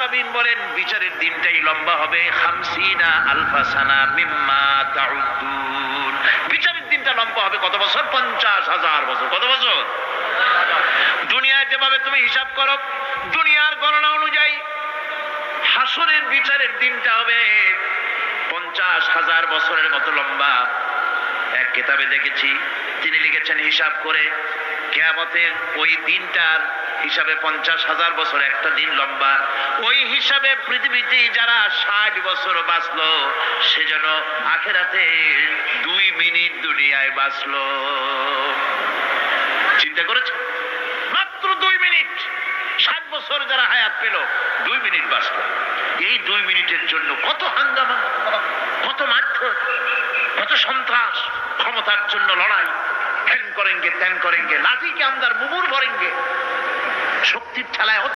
আলামিন বলেন বিচারের দিনটাই লম্বা হবে 50 আলফা সানা মিম্মা তাউদ্দুন। বিচারের দিনটা লম্বা হবে কত বছর? 50,000 বছর। কত বছর? দুনিয়ায় যেভাবে তুমি হিসাব করো, দুনিয়ার গণনা অনুযায়ী হাসরের বিচারের দিনটা হবে 50,000 বছরের মতো লম্বা। এক কিতাবে দেখেছি, তিনি লিখেছেন হিসাব করে কিয়ামতের ওই দিনটার হিসাবে 50,000 বছর একটা দিন লম্বা। ওই হিসাবে পৃথিবীতে যারা 60 বছর বাঁচলো সেজন্য আখেরাতে 2 মিনিট দুনিয়ায় বাঁচলো। চিন্তা করেছে? মাত্র 2 মিনিট। 60 বছর যারা হায়াত পেল 2 মিনিট বাঁচলো। এই 2 মিনিটের জন্য কত হাঙ্গামা, কত মারধর, কত সন্ত্রাস, ক্ষমতার জন্য লড়াই, ঠ্যাং করেঙ্গে ত্যাং করেঙ্গে, লাঠি কে আমদার মুমুর ভরেঙ্গে, শক্তির ঠেলায়